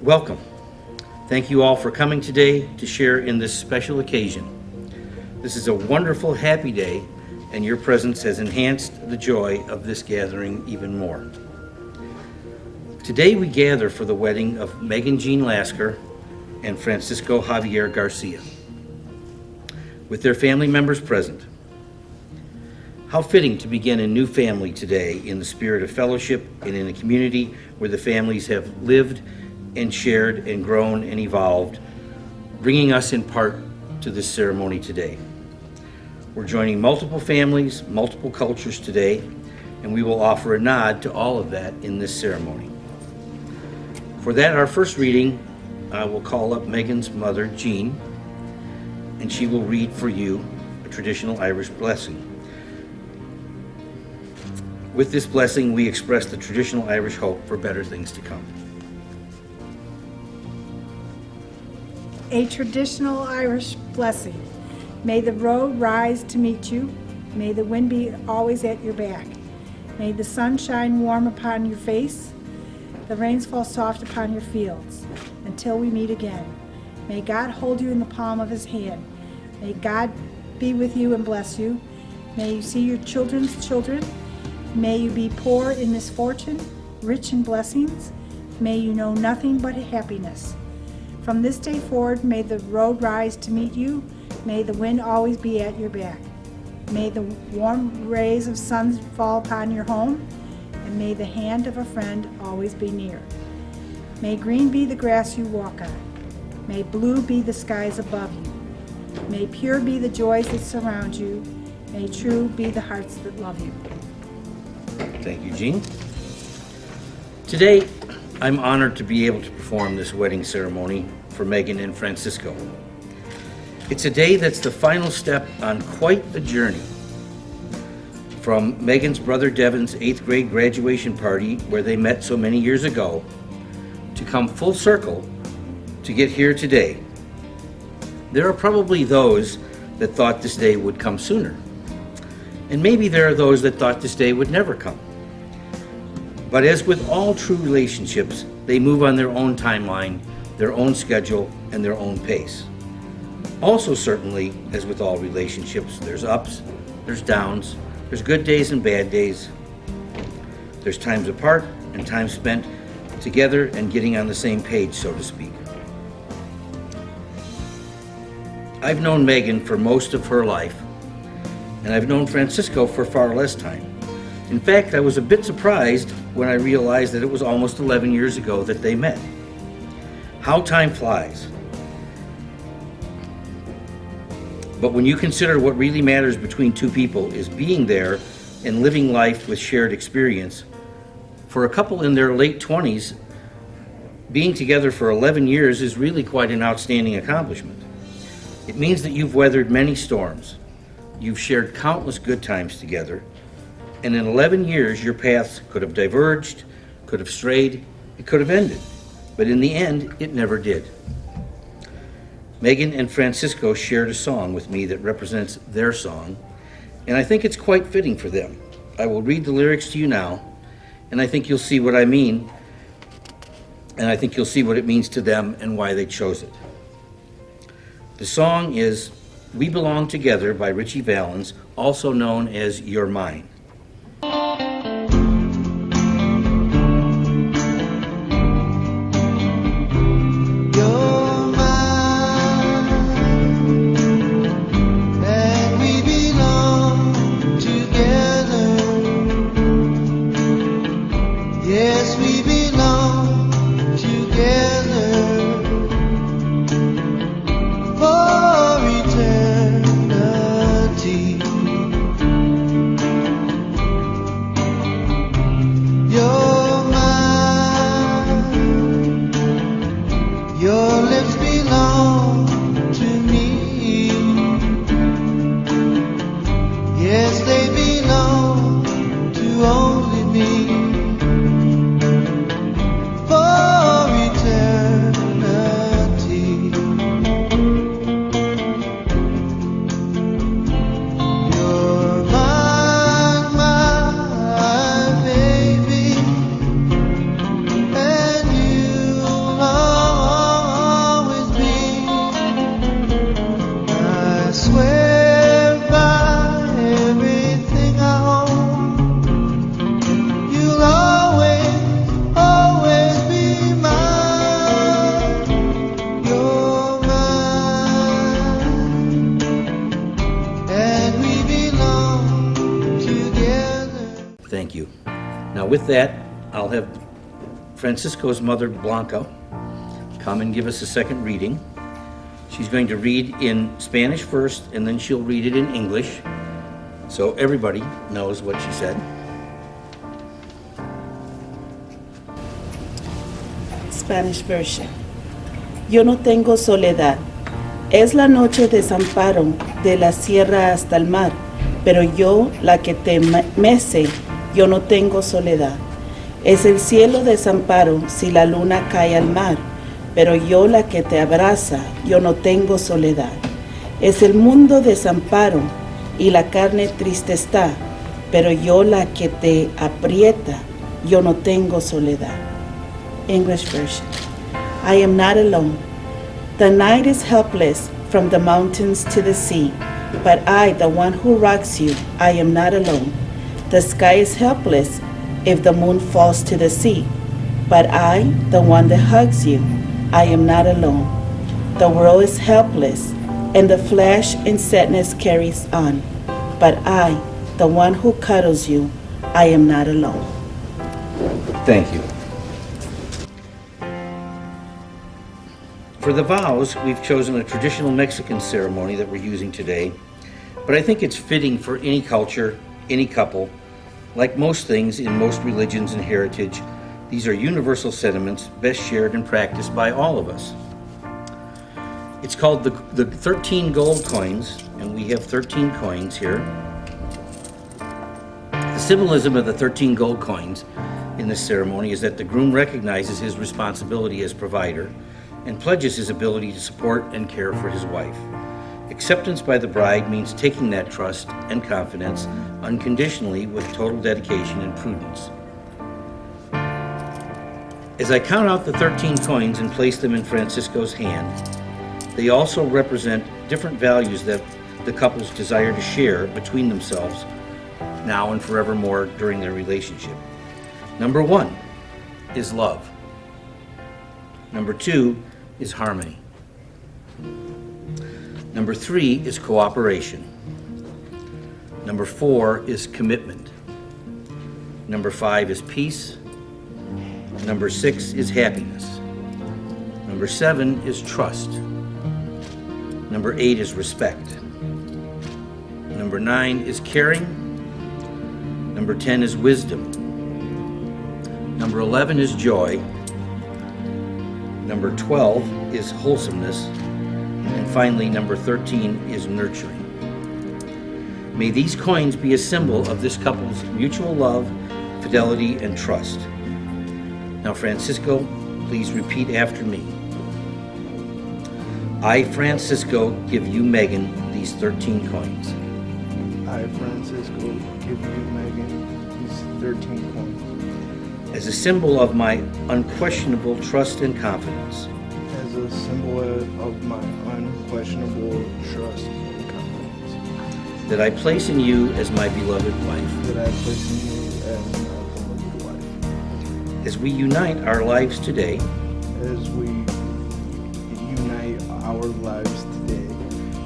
Welcome. Thank you all for coming today to share in this special occasion. This is a wonderful, happy day, and your presence has enhanced the joy of this gathering even more. Today we gather for the wedding of Megan Jean Lasker and Francisco Javier Garcia, with their family members present. How fitting to begin a new family today in the spirit of fellowship and in a community where the families have lived and shared and grown and evolved, bringing us in part to this ceremony today. We're joining multiple families, multiple cultures today, and we will offer a nod to all of that in this ceremony. For that, our first reading, I will call up Megan's mother, Jean, and she will read for you a traditional Irish blessing. With this blessing, we express the traditional Irish hope for better things to come. A traditional Irish blessing. May the road rise to meet you. May the wind be always at your back. May the sun shine warm upon your face. The rains fall soft upon your fields. Until we meet again. May God hold you in the palm of his hand. May God be with you and bless you. May you see your children's children. May you be poor in misfortune, rich in blessings. May you know nothing but happiness. From this day forward, may the road rise to meet you. May the wind always be at your back. May the warm rays of sun fall upon your home, and may the hand of a friend always be near. May green be the grass you walk on. May blue be the skies above you. May pure be the joys that surround you. May true be the hearts that love you. Thank you, Jean. Today, I'm honored to be able to perform this wedding ceremony for Megan and Francisco. It's a day that's the final step on quite a journey. From Megan's brother Devin's 8th grade graduation party, where they met so many years ago, to come full circle to get here today. There are probably those that thought this day would come sooner. And maybe there are those that thought this day would never come. But as with all true relationships, they move on their own timeline, their own schedule, and their own pace. Also, certainly, as with all relationships, there's ups, there's downs, there's good days and bad days. There's times apart and time spent together and getting on the same page, so to speak. I've known Megan for most of her life, and I've known Francisco for far less time. In fact, I was a bit surprised when I realized that it was almost 11 years ago that they met. How time flies. But when you consider what really matters between two people is being there and living life with shared experience, for a couple in their late 20s, being together for 11 years is really quite an outstanding accomplishment. It means that you've weathered many storms. You've shared countless good times together. And in 11 years, your paths could have diverged, could have strayed, it could have ended. But in the end, it never did. Megan and Francisco shared a song with me that represents their song, and I think it's quite fitting for them. I will read the lyrics to you now, and I think you'll see what I mean, and I think you'll see what it means to them and why they chose it. The song is We Belong Together by Richie Valens, also known as You're Mine. For With that, I'll have Francisco's mother, Blanca, come and give us a second reading. She's going to read in Spanish first, and then she'll read it in English, so everybody knows what she said. Spanish version. Yo no tengo soledad. Es la noche de desamparo, de la sierra hasta el mar, pero yo, la que te mece, yo no tengo soledad. Es el cielo desamparo si la luna cae al mar, pero yo, la que te abraza, yo no tengo soledad. Es el mundo desamparo y la carne triste está, pero yo, la que te aprieta, yo no tengo soledad. English version. I am not alone. The night is helpless from the mountains to the sea, but I, the one who rocks you, I am not alone. The sky is helpless if the moon falls to the sea, but I, the one that hugs you, I am not alone. The world is helpless, and the flesh in sadness carries on, but I, the one who cuddles you, I am not alone. Thank you. For the vows, we've chosen a traditional Mexican ceremony that we're using today, but I think it's fitting for any culture, any couple. Like most things in most religions and heritage, these are universal sentiments best shared and practiced by all of us. It's called the 13 gold coins, and we have 13 coins here. The symbolism of the 13 gold coins in this ceremony is that the groom recognizes his responsibility as provider and pledges his ability to support and care for his wife. Acceptance by the bride means taking that trust and confidence unconditionally with total dedication and prudence. As I count out the 13 coins and place them in Francisco's hand, they also represent different values that the couples desire to share between themselves now and forevermore during their relationship. Number 1 is love. Number 2 is harmony. Number 3 is cooperation. Number 4 is commitment. Number 5 is peace. Number 6 is happiness. Number 7 is trust. Number 8 is respect. Number 9 is caring. Number 10 is wisdom. Number 11 is joy. Number 12 is wholesomeness. And finally, number 13 is nurturing. May these coins be a symbol of this couple's mutual love, fidelity, and trust. Now, Francisco, please repeat after me. I, Francisco, give you, Megan, these 13 coins. I, Francisco, give you, Megan, these 13 coins. As a symbol of my unquestionable trust and confidence. As a symbol of my unquestionable trust and confidence. That I place in you as my beloved wife. That I place in you as my beloved wife. As we unite our lives today. As we unite our lives today.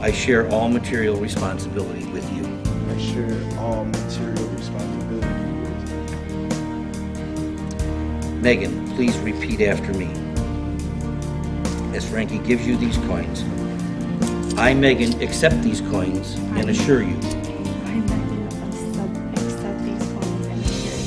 I share all material responsibility with you. I share all material responsibility with you. Megan, please repeat after me. As Frankie gives you these coins, I, Megan, accept these coins and assure you I, Megan, accept these coins and assure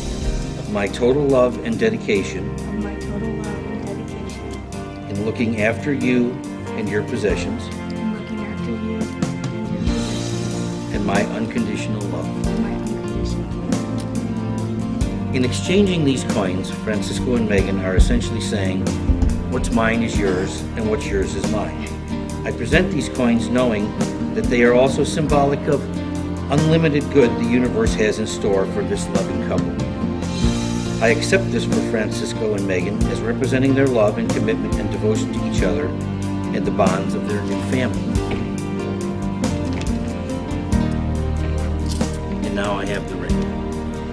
you of my total love and dedication of my total love and dedication in looking after you and your possessions in looking after you and your possessions and my unconditional love. and my unconditional love. In exchanging these coins, Francisco and Megan are essentially saying, what's mine is yours and what's yours is mine. I present these coins knowing that they are also symbolic of unlimited good the universe has in store for this loving couple. I accept this for Francisco and Megan as representing their love and commitment and devotion to each other and the bonds of their new family. And now I have the ring.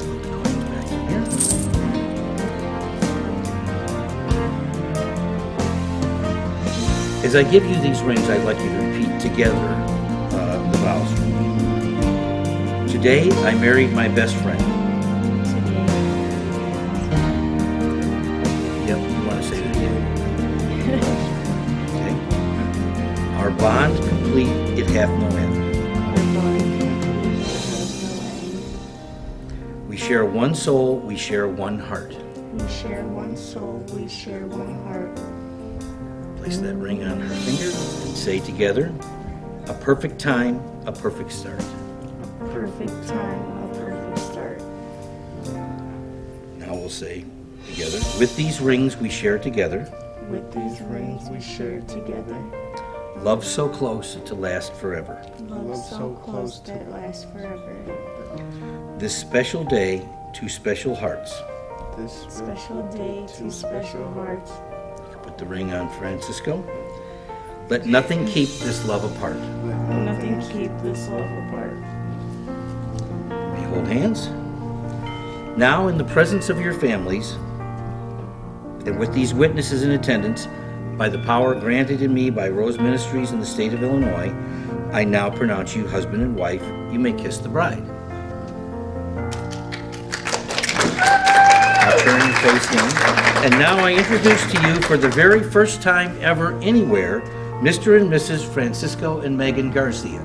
Put the coins back in here. As I give you these rings, I'd like you to repeat together the vows for me. Today, I married my best friend. Today, complete, it hath no end. We share one soul, we share one heart. We share one soul, we share one heart. Place that ring on her finger and say together, a perfect time, a perfect start. A perfect time, a perfect start. Now we'll say together, with these rings we share together, With these rings we share together. love so close to last forever. Love so close that lasts forever. This special day, two special hearts. This Special day, two special hearts. Put the ring on Francisco. Let nothing keep this love apart. Nothing keep this love apart. May hold hands. Now, in the presence of your families, and with these witnesses in attendance, by the power granted in me by Rose Ministries in the state of Illinois, I now pronounce you husband and wife. You may kiss the bride. Now turn your face in. And now I introduce to you for the very first time ever anywhere, Mr. and Mrs. Francisco and Megan Garcia.